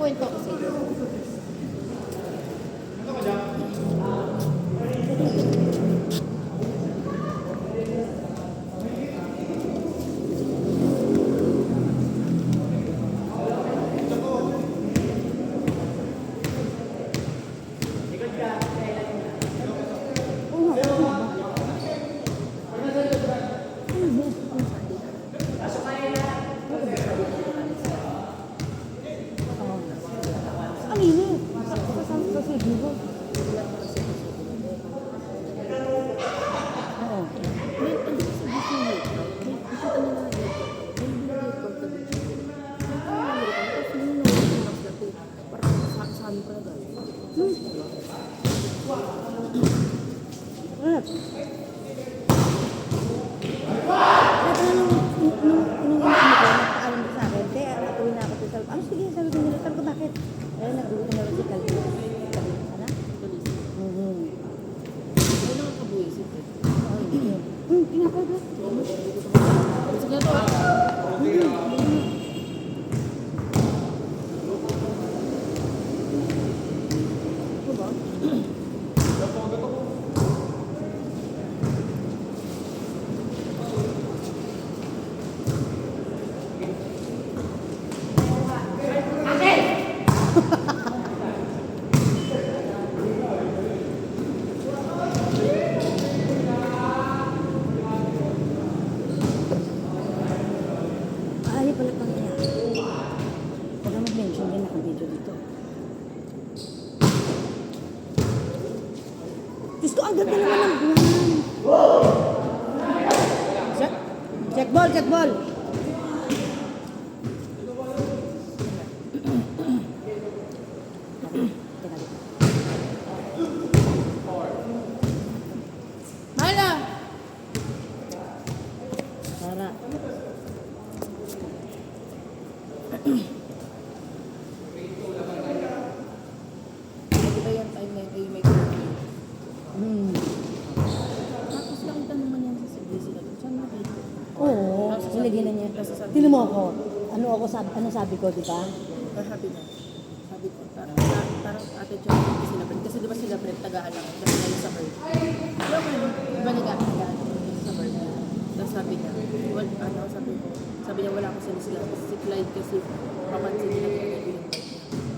kwento ko sa iyo. Ang init. Sa siguro. Oo. Sige, sabi ko nila, sabi ko bakit? Eh, nag-uwi na rin si Calvin. Ano? Ano naman kabuisit eh? Pinapay ba? Sige to ah. Ito ba? Ay, pala pang niya. Huwag na mag-mention din naka-video dito. Diyos ko, ang ganda naman ng buwan. Check ball, check ball. Hala! Tara. Di ba yung time na ito yung may curfew? Tapos nakita naman yan sa CBC na doon. Saan nakita? Oo, nilagyan na niya. Tapos sabi- Tinan mo ako. Ano sabi ko, di ba? Or happy na. Sabi ko, parang ate Chong hindi sila friend. Kasi di ba sila friend, tagaan lang. Kasi ngayon sa bird. Pero okay, di ba nag-tagaan sa bird? Tapos sabi niya, sabi niya wala ko sila. Si Clyde kasi papansin nila kaya yung bike niya.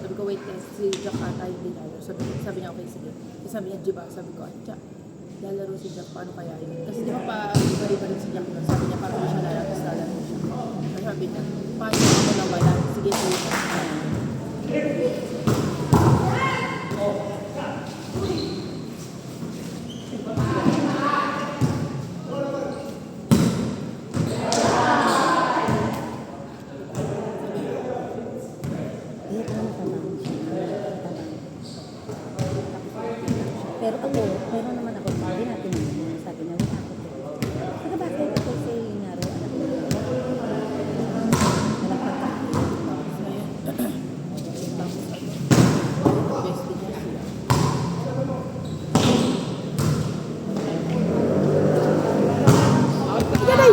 Sabi ko, wait guys, si Jack ata hindi lalo. Sabi niya, okay, sige. Kasi sabi niya, Jiba, sabi ko, Jack, lalaro si Jack, paano kaya yun? Kasi di ba pa iba-iba rin si Jack nun. Sabi niya, parang siya lalaro, tapos lalaro siya. Tapos sabi niya, paano ako na wala? Sige, sige. Hindi ko naman tamaan siya. Pero naman ako, hindi natin naman. Sabi niya, wala ako. Saka bakit? Kasi naro, anak ko. Walang pagkain. Yanay!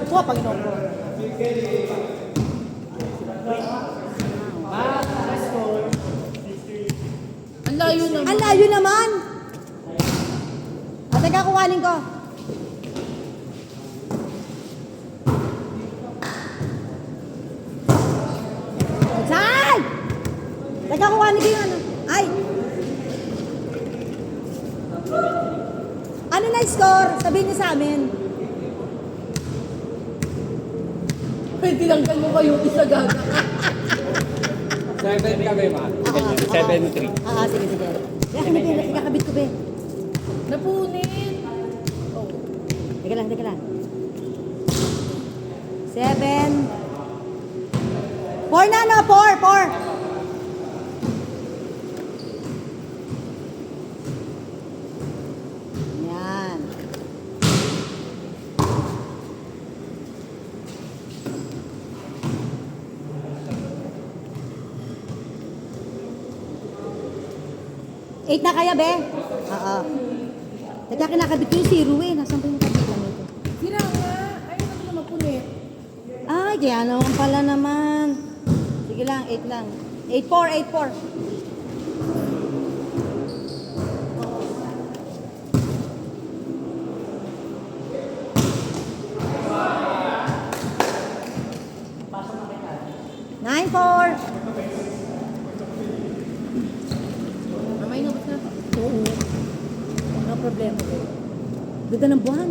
Kuha, Panginoon ko. Ang layo naman. Ang layo naman! At teka, kukuhanin ko. Saan? Teka, kukuhanin ko yung ano. Ay! Ano na score? Sabihin niyo sa amin. Pwede lang kayo kayo isa gaga. 7 kami ma. 7-3. Sige, sige. Kakabit ko, be. Napunin. Oh. Teka lang. 7. 4 na, no? 4. Yan. Eight na kaya, be? Oo. Teka, kinakabit ko yung zero eh. Nasaan ba yung kabit lang ito? Sira nga. Ayaw na ko mapunit. Ay, kaya naman pala naman. Sige lang, 8 lang. 8-4, 8-4. Nine, four. Mamay na, basta. Oo. No problema. Ganda ng buwan.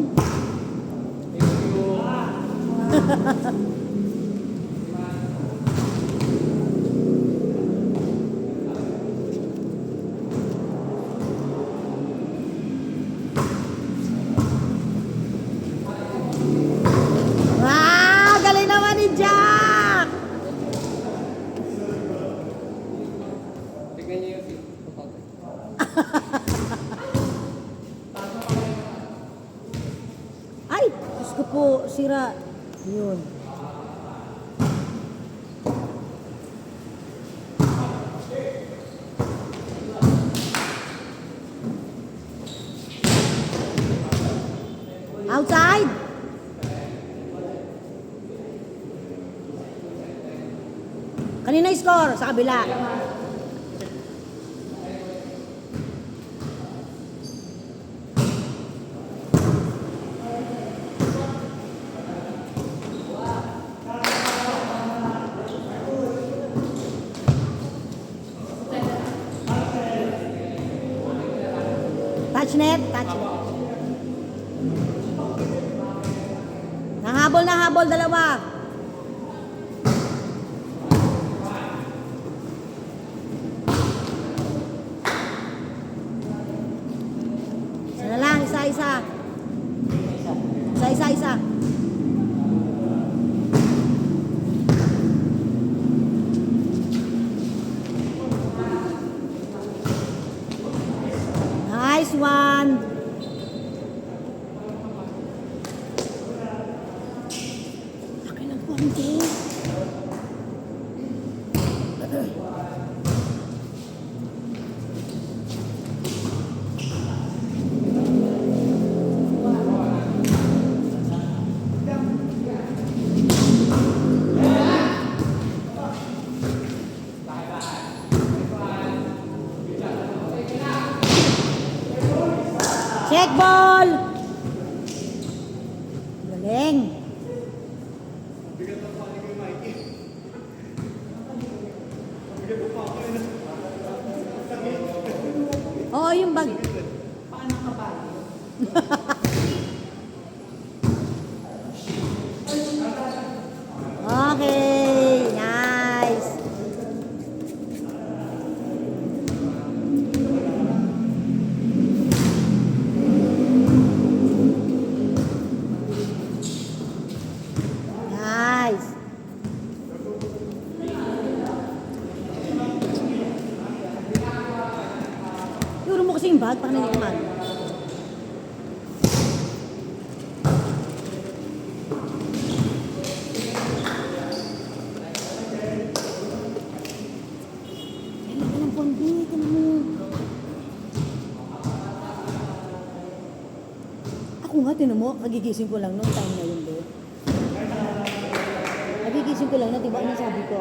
Wow! Galing naman ni Jack! Tignan niyo yung film. Ay! Diyos ko po, sira. Yun. Outside! Kanina yung score sa kabila. Touch net, touch net. Nahabol, dalawa. Isa na lang, isa. Isa. Nice one. Laki ng konti. Check ball! Galing. Oo, yung bag. Paano ka ba? Okay, nice. Nice. Turo mo kasi yung bag, baka nanikman. Kailan ka ng pondi, tinan mo. Ako nga, tinan mo, kagigising ko lang nung time na yun, bro. Nagigising ko lang na, diba, ano sabi ko?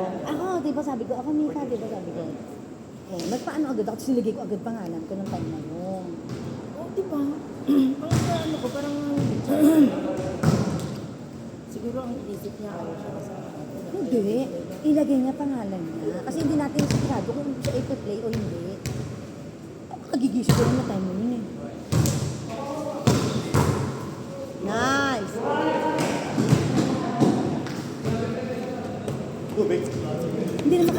Diba sabi ko, ako Mika, diba sabi ko? Oh, nagpaano agad ako, tapos nilagay ko agad pangalan ko ng time na yun. Oh, di ba? Parang sa ano ko, parang siguro ang isip niya ayaw siya kasama. Hindi, ilagay niya pangalan niya. Kasi hindi natin sigurado kung siya ito-play o hindi. Kagigising ko lang na time na yun eh. Nice! Hindi naman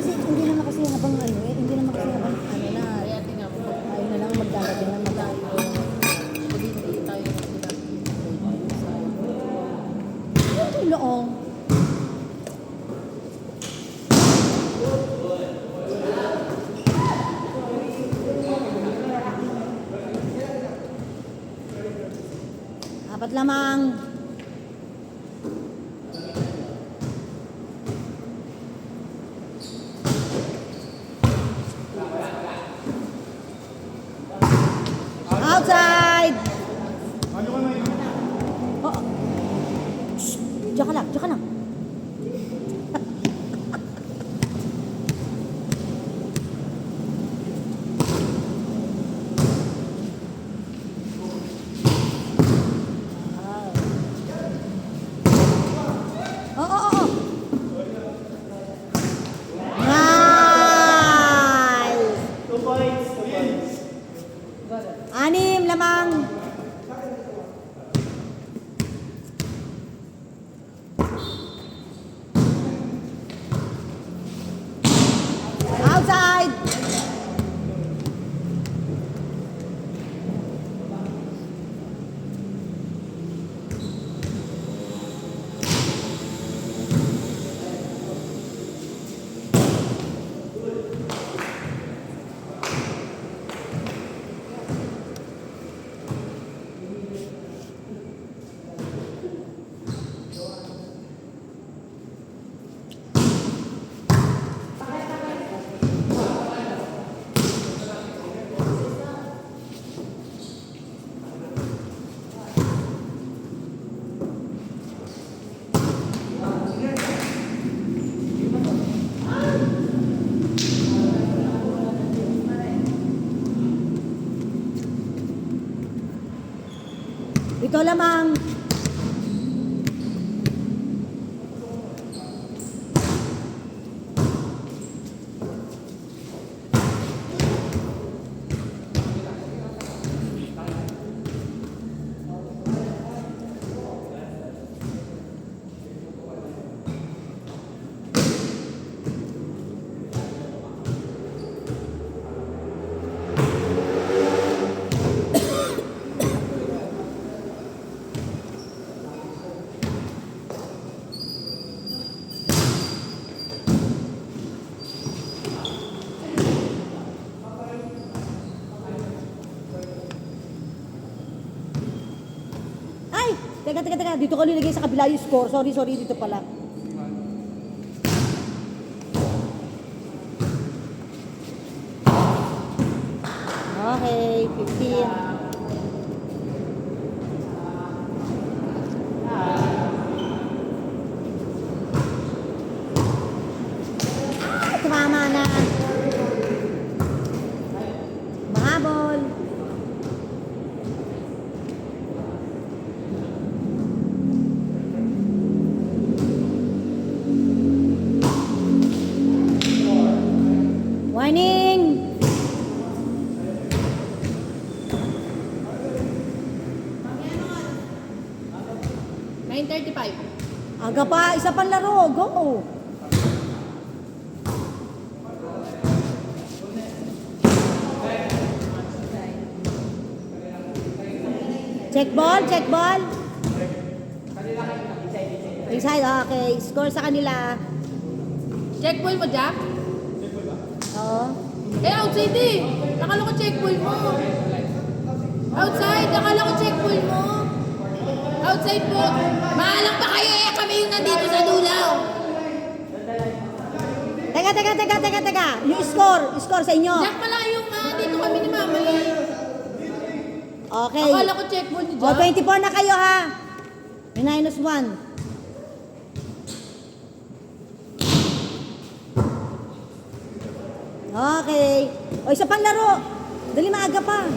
kasi habang ano eh, hindi naman kasi habang ano na, Kaya tingnan mo, ayaw na lang magdarating ng tayo, pag hindi tayo Ito loong. Apat lamang. Outside! Oh. Shh. Diyan ka lang. Outside! Ito lamang. Ay! Teka. Dito ko nilagay sa kabila yung score. Sorry. Dito pala. Okay, 15. Tumama na. Mahabol. Warning! 9:35. Aga pa, isa pang laro. Go! Check ball. Inside, okay. Score sa kanila. Check ball mo, Jack? Oo. Eh, outside eh. Akala ko check ball mo. Outside, akala ko check ball mo. Outside po. Maalang pa kayo eh. Kami yung nandito sa dulaw. Teka. Yung score sa inyo. Jack, malayo nga. Dito kami ni Mama eh. Okay. Akala ko check ball ni O, Jack. 24 na kayo ha. May -1. Okay. O, isa pang laro. Dali, maaga pa.